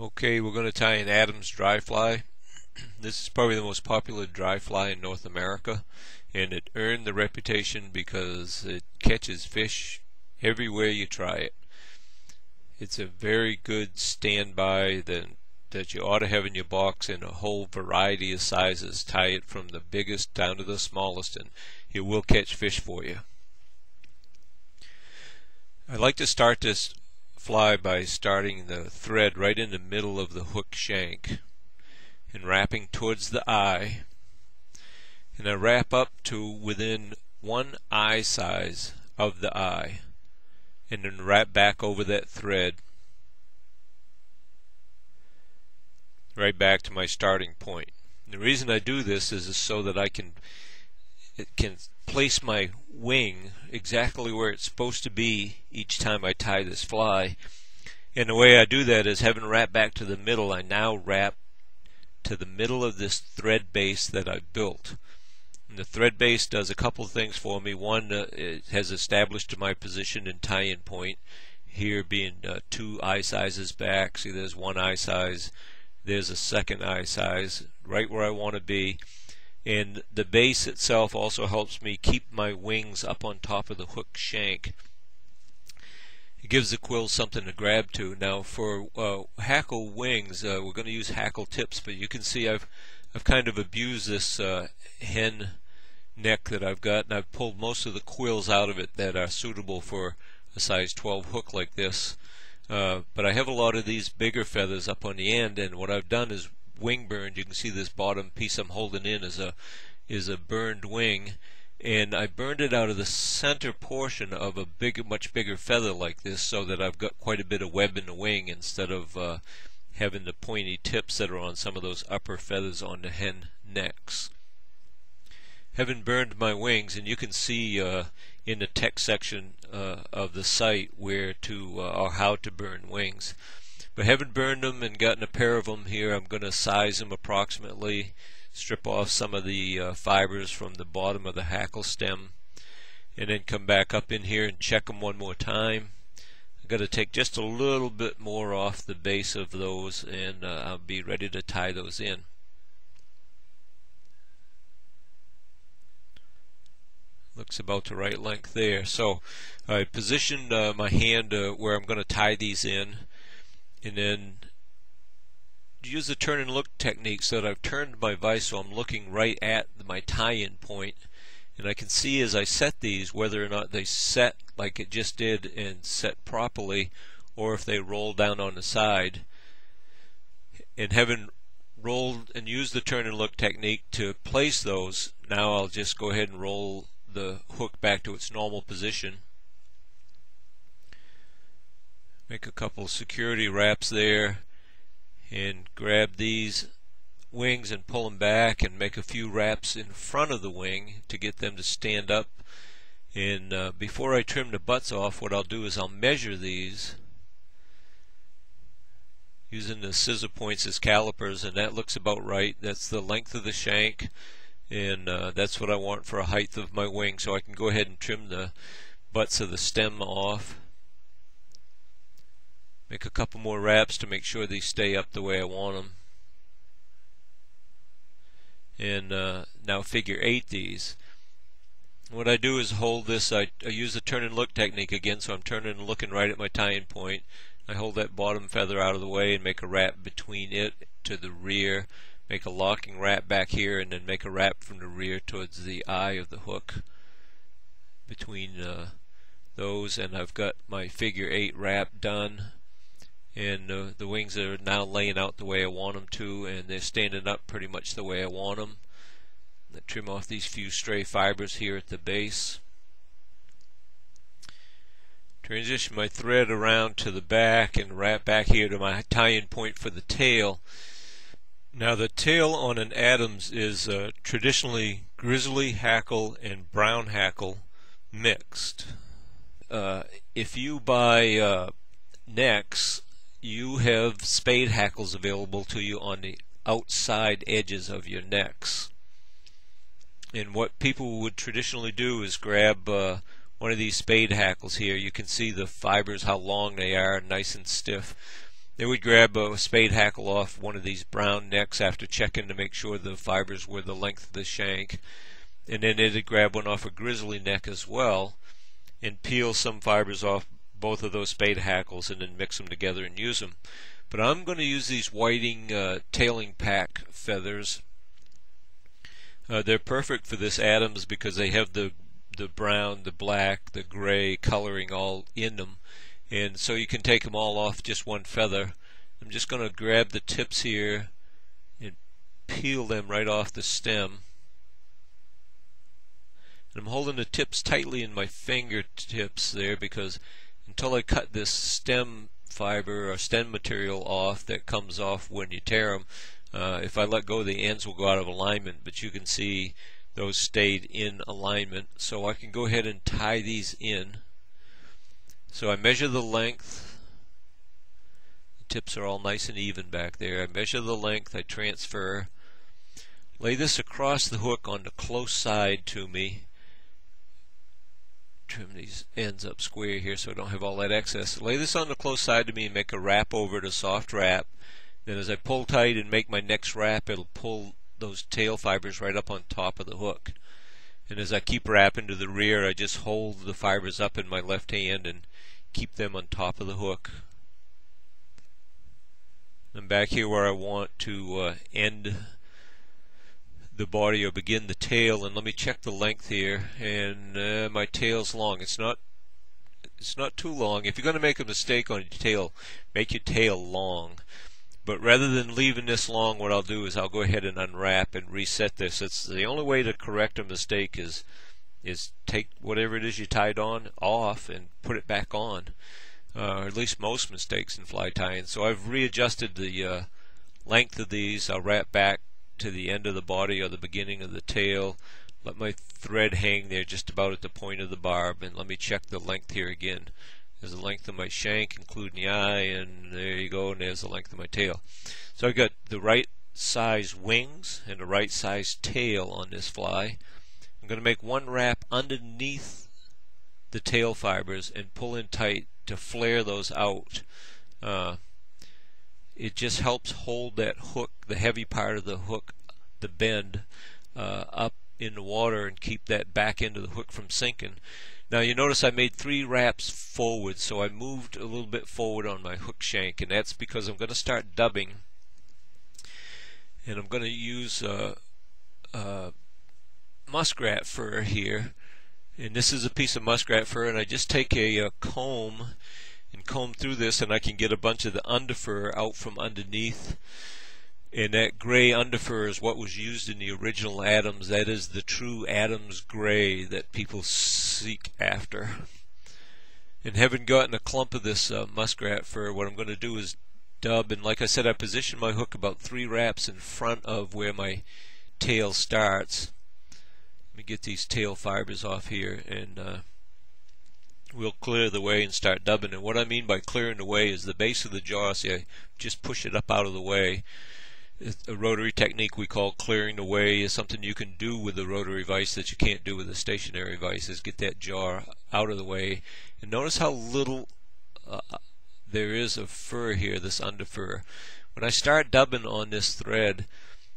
Okay, we're going to tie an Adams dry fly. This is probably the most popular dry fly in North America, and it earned the reputation because it catches fish everywhere you try it. It's a very good standby that you ought to have in your box in a whole variety of sizes. Tie it from the biggest down to the smallest and it will catch fish for you. I like to start this fly by starting the thread right in the middle of the hook shank and wrapping towards the eye, and I wrap up to within one eye size of the eye and then wrap back over that thread right back to my starting point. And the reason I do this is so that I can place my wing exactly where it's supposed to be each time I tie this fly. And the way I do that is, having wrapped back to the middle, I now wrap to the middle of this thread base that I built. And the thread base does a couple of things for me. One, it has established my position and tie-in point, here being two eye sizes back. See, there's one eye size, there's a second eye size, right where I want to be. And the base itself also helps me keep my wings up on top of the hook shank. It gives the quill something to grab to. Now for hackle wings, we're going to use hackle tips, but you can see I've kind of abused this hen neck that I've got, and I've pulled most of the quills out of it that are suitable for a size 12 hook like this. But I have a lot of these bigger feathers up on the end, and what I've done is wing burned. You can see this bottom piece I'm holding in is a burned wing, and I burned it out of the center portion of a much bigger feather like this, so that I've got quite a bit of web in the wing instead of having the pointy tips that are on some of those upper feathers on the hen necks. Having burned my wings, and you can see in the text section of the site where to or how to burn wings. But having burned them and gotten a pair of them here, I'm going to size them approximately, strip off some of the fibers from the bottom of the hackle stem, and then come back up in here and check them one more time. I've got to take just a little bit more off the base of those, and I'll be ready to tie those in. Looks about the right length there. So I positioned my hand where I'm going to tie these in, and then use the turn and look technique so that I've turned my vise so I'm looking right at my tie-in point, and I can see as I set these whether or not they set like it just did and set properly, or if they roll down on the side. And having rolled and used the turn and look technique to place those, now I'll just go ahead and roll the hook back to its normal position. Make a couple security wraps there, and grab these wings and pull them back, and make a few wraps in front of the wing to get them to stand up. And before I trim the butts off, what I'll do is I'll measure these using the scissor points as calipers, and that looks about right. That's the length of the shank, and that's what I want for a height of my wing, so I can go ahead and trim the butts of the stem off. Make a couple more wraps to make sure these stay up the way I want them. And now figure 8 these. What I do is hold this, I use the turn and look technique again, so I'm turning and looking right at my tie-in point. I hold that bottom feather out of the way and make a wrap between it to the rear, make a locking wrap back here, and then make a wrap from the rear towards the eye of the hook between those, and I've got my figure 8 wrap done. And the wings are now laying out the way I want them to, and they're standing up pretty much the way I want them. I trim off these few stray fibers here at the base. Transition my thread around to the back and wrap back here to my tie-in point for the tail. Now the tail on an Adams is traditionally grizzly hackle and brown hackle mixed. If you buy necks, you have spade hackles available to you on the outside edges of your necks. And what people would traditionally do is grab one of these spade hackles here. You can see the fibers, how long they are, nice and stiff. Then we'd grab a spade hackle off one of these brown necks after checking to make sure the fibers were the length of the shank. And then it'd grab one off a grizzly neck as well and peel some fibers off both of those spade hackles and then mix them together and use them. But I'm going to use these whiting tailing pack feathers. They're perfect for this Adams because they have the brown, the black, the gray coloring all in them. And so you can take them all off just one feather. I'm just going to grab the tips here and peel them right off the stem. And I'm holding the tips tightly in my fingertips there because until I cut this stem fiber or stem material off that comes off when you tear them, if I let go, the ends will go out of alignment, but you can see those stayed in alignment. So I can go ahead and tie these in. So I measure the length. The tips are all nice and even back there. I measure the length, I transfer, lay this across the hook on the close side to me. Trim these ends up square here so I don't have all that excess. Lay this on the close side to me and make a wrap over it, a soft wrap. Then as I pull tight and make my next wrap, it'll pull those tail fibers right up on top of the hook. And as I keep wrapping to the rear, I just hold the fibers up in my left hand and keep them on top of the hook. I'm back here where I want to end the body or begin the tail, and let me check the length here. And my tail's long. It's not too long. If you're going to make a mistake on your tail, make your tail long. But rather than leaving this long, what I'll do is I'll go ahead and unwrap and reset this. It's the only way to correct a mistake is take whatever it is you tied on off and put it back on. Or at least most mistakes in fly tying. So I've readjusted the length of these. I'll wrap back to the end of the body or the beginning of the tail. Let my thread hang there just about at the point of the barb, and let me check the length here again. There's the length of my shank, including the eye, and there you go, and there's the length of my tail. So I got the right size wings and the right size tail on this fly. I'm going to make one wrap underneath the tail fibers and pull in tight to flare those out. It just helps hold that hook, the heavy part of the hook, the bend, up in the water and keep that back end of the hook from sinking. Now you notice I made 3 wraps forward, so I moved a little bit forward on my hook shank, and that's because I'm going to start dubbing. And I'm going to use muskrat fur here. And this is a piece of muskrat fur, and I just take a comb and comb through this, and I can get a bunch of the underfur out from underneath. And that gray underfur is what was used in the original Adams. That is the true Adams gray that people seek after. And having gotten a clump of this muskrat fur, what I'm going to do is dub. And like I said, I position my hook about 3 wraps in front of where my tail starts. Let me get these tail fibers off here, and we'll clear the way and start dubbing. And what I mean by clearing the way is the base of the jaw. See, I just push it up out of the way. A rotary technique we call clearing the way is something you can do with a rotary vise that you can't do with a stationary vise, is get that jaw out of the way. And notice how little there is of fur here, this underfur. When I start dubbing on this thread,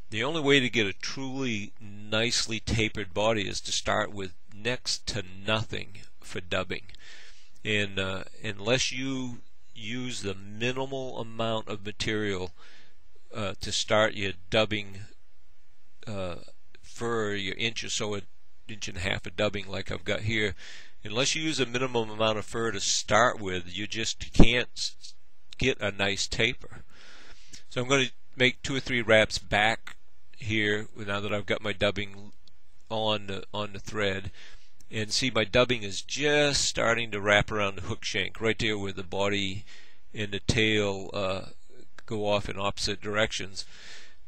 the only way to get a truly nicely tapered body is to start with next to nothing for dubbing. And unless you use the minimal amount of material to start your dubbing fur, your inch or so, an inch and a half of dubbing like I've got here, unless you use a minimum amount of fur to start with, you just can't get a nice taper. So I'm going to make 2 or 3 wraps back here now that I've got my dubbing on the thread, and see my dubbing is just starting to wrap around the hook shank right there where the body and the tail go off in opposite directions.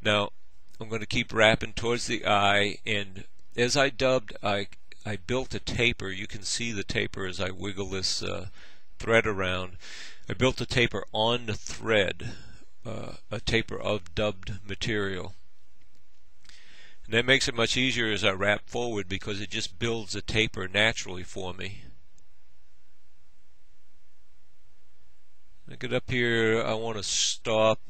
Now I'm going to keep wrapping towards the eye, and as I dubbed, I built a taper. You can see the taper as I wiggle this thread around. I built a taper on the thread, a taper of dubbed material. And that makes it much easier as I wrap forward because it just builds a taper naturally for me. I get up here, I want to stop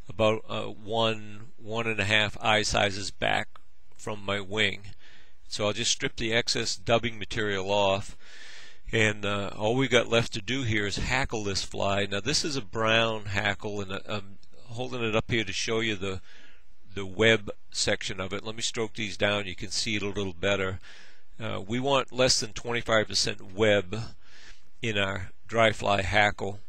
about one and a half eye sizes back from my wing. So I'll just strip the excess dubbing material off, and all we got left to do here is hackle this fly. Now this is a brown hackle, and I'm holding it up here to show you the web section of it. Let me stroke these down, you can see it a little better. We want less than 25% web in our dry fly hackle,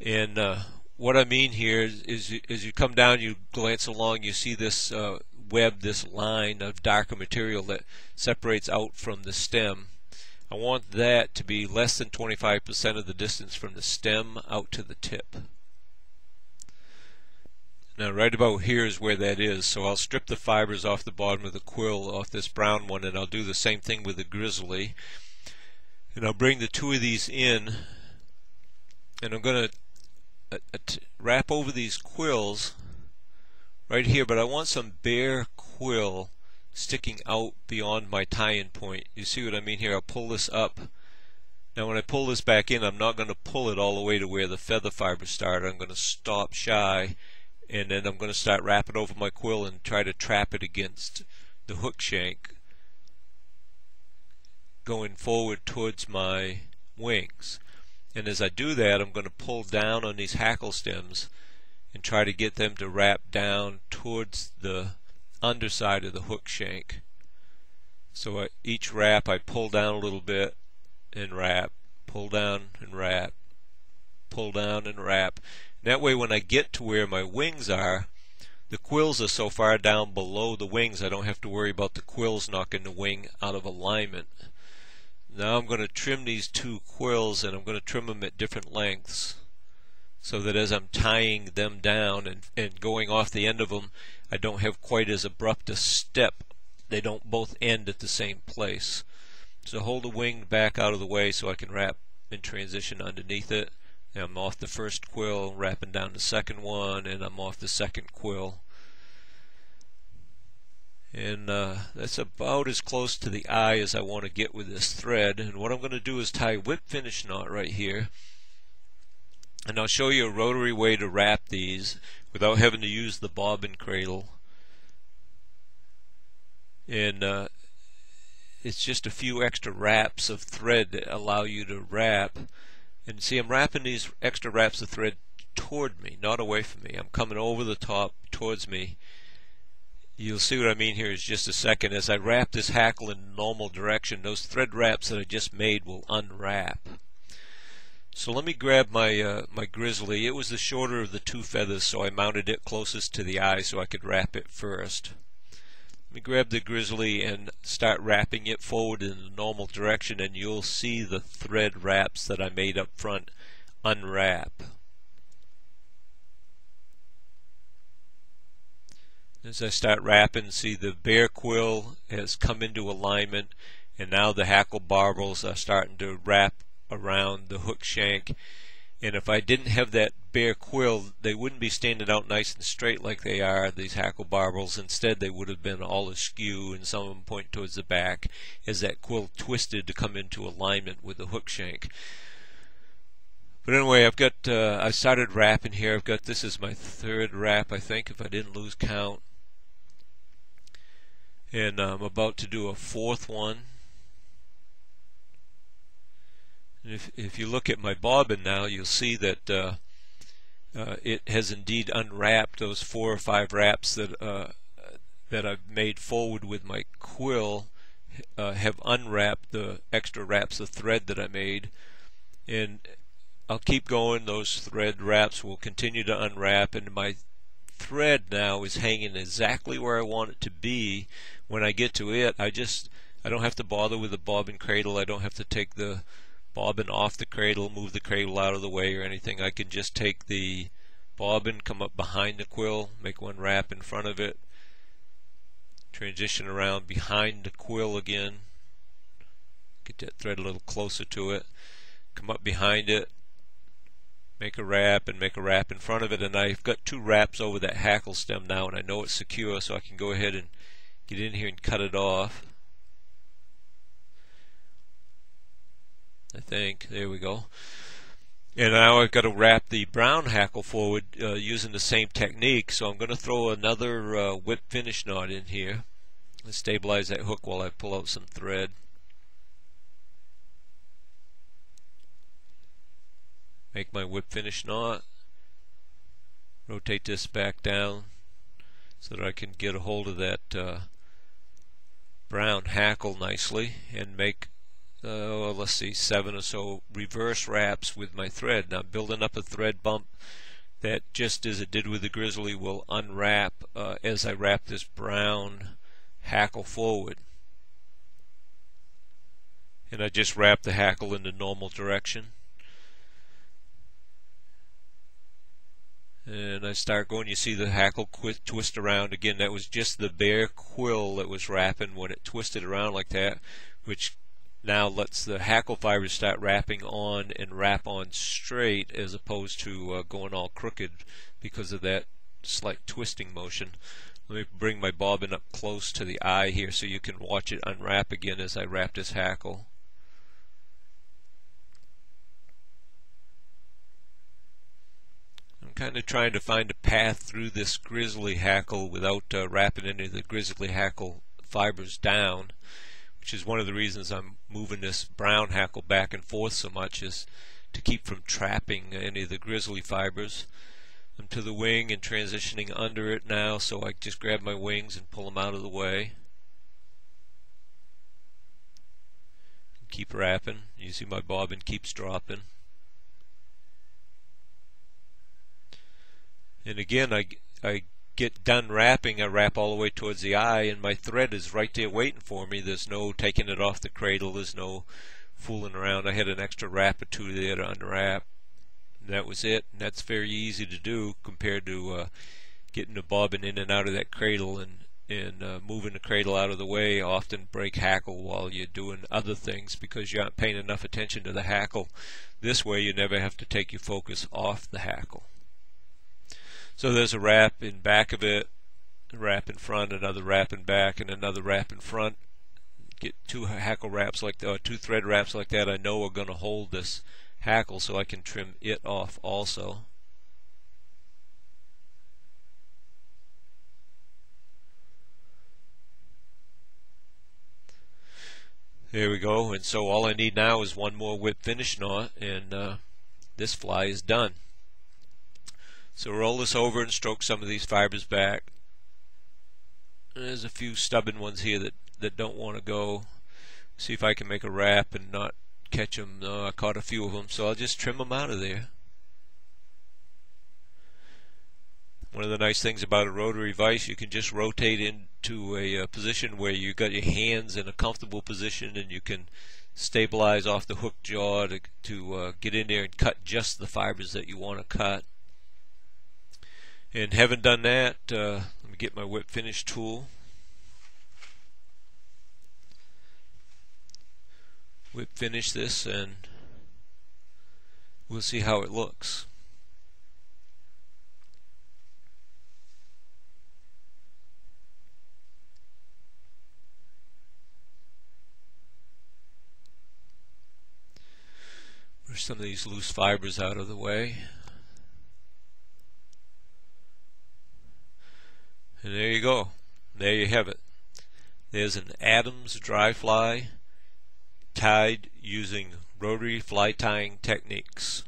and what I mean here is as you come down, you glance along, you see this web, this line of darker material that separates out from the stem. I want that to be less than 25% of the distance from the stem out to the tip. Now right about here is where that is, so I'll strip the fibers off the bottom of the quill off this brown one, and I'll do the same thing with the grizzly. And I'll bring the two of these in, and I'm going to wrap over these quills right here, but I want some bare quill sticking out beyond my tie-in point. You see what I mean here? I'll pull this up. Now when I pull this back in, I'm not going to pull it all the way to where the feather fibers start. I'm going to stop shy, and then I'm going to start wrapping over my quill and try to trap it against the hook shank going forward towards my wings. And as I do that, I'm going to pull down on these hackle stems and try to get them to wrap down towards the underside of the hook shank. So each wrap I pull down a little bit and wrap, pull down and wrap, pull down and wrap. That way when I get to where my wings are, the quills are so far down below the wings I don't have to worry about the quills knocking the wing out of alignment. Now I'm going to trim these two quills, and I'm going to trim them at different lengths so that as I'm tying them down and going off the end of them, I don't have quite as abrupt a step. They don't both end at the same place. So hold the wing back out of the way so I can wrap in transition underneath it. And I'm off the first quill, wrapping down the second one, and I'm off the second quill. And that's about as close to the eye as I want to get with this thread. And what I'm going to do is tie a whip finish knot right here, and I'll show you a rotary way to wrap these without having to use the bobbin cradle. And it's just a few extra wraps of thread that allow you to wrap. And see, I'm wrapping these extra wraps of thread toward me, not away from me. I'm coming over the top towards me. You'll see what I mean here in just a second. As I wrap this hackle in normal direction, those thread wraps that I just made will unwrap. So let me grab my my grizzly. It was the shorter of the two feathers, so I mounted it closest to the eye so I could wrap it first. Let me grab the grizzly and start wrapping it forward in the normal direction, and you'll see the thread wraps that I made up front unwrap. As I start wrapping, see the bare quill has come into alignment, and now the hackle barbels are starting to wrap around the hook shank. And if I didn't have that bare quill, they wouldn't be standing out nice and straight like they are, these hackle barbels. Instead, they would have been all askew, and some of them point towards the back as that quill twisted to come into alignment with the hook shank. But anyway, I've got I started wrapping here. I've got, this is my third wrap, I think, if I didn't lose count. And I'm about to do a fourth one. And if you look at my bobbin now, you'll see that it has indeed unwrapped. Those 4 or 5 wraps that I've made forward with my quill have unwrapped the extra wraps of thread that I made. And I'll keep going. Those thread wraps will continue to unwrap, and my thread now is hanging exactly where I want it to be. When I get to it, I don't have to bother with the bobbin cradle. I don't have to take the bobbin off the cradle, move the cradle out of the way or anything. I can just take the bobbin, come up behind the quill, make one wrap in front of it, transition around behind the quill again, get that thread a little closer to it, come up behind it, make a wrap, and make a wrap in front of it. And I've got 2 wraps over that hackle stem now, and I know it's secure, so I can go ahead and get in here and cut it off. I think, there we go. And now I've got to wrap the brown hackle forward using the same technique, so I'm going to throw another whip finish knot in here and stabilize that hook while I pull out some thread. Make my whip finish knot, rotate this back down so that I can get a hold of that brown hackle nicely and make let's see, 7 or so reverse wraps with my thread. Now building up a thread bump that, just as it did with the grizzly, will unwrap as I wrap this brown hackle forward. And I just wrap the hackle in the normal direction. And I start going, you see the hackle twist around again. That was just the bare quill that was wrapping when it twisted around like that, which now lets the hackle fibers start wrapping on and wrap on straight, as opposed to going all crooked because of that slight twisting motion. Let me bring my bobbin up close to the eye here so you can watch it unwrap again as I wrap this hackle. I'm kind of trying to find a path through this grizzly hackle without wrapping any of the grizzly hackle fibers down, which is one of the reasons I'm moving this brown hackle back and forth so much, is to keep from trapping any of the grizzly fibers. I'm to the wing and transitioning under it now, so I just grab my wings and pull them out of the way. Keep wrapping. You see my bobbin keeps dropping. And again, I get done wrapping, I wrap all the way towards the eye, and my thread is right there waiting for me. There's no taking it off the cradle, there's no fooling around. I had an extra wrap or two there to unwrap. And that was it, and that's very easy to do compared to getting the bobbin in and out of that cradle, and moving the cradle out of the way. Often break hackle while you're doing other things because you aren't paying enough attention to the hackle. This way you never have to take your focus off the hackle. So there's a wrap in back of it, a wrap in front, another wrap in back, and another wrap in front. Get two hackle wraps like that, or two thread wraps like that, I know are going to hold this hackle, so I can trim it off also. There we go, and so all I need now is one more whip finish knot, and this fly is done. So roll this over and stroke some of these fibers back. There's a few stubborn ones here that don't want to go. See if I can make a wrap and not catch them. No, I caught a few of them, so I'll just trim them out of there. One of the nice things about a rotary vise, you can just rotate into a position where you got your hands in a comfortable position, and you can stabilize off the hook jaw to get in there and cut just the fibers that you want to cut. And having done that, let me get my whip finish tool. Whip finish this, and we'll see how it looks. Push some of these loose fibers out of the way. And there you go. There you have it. There's an Adams dry fly tied using rotary fly tying techniques.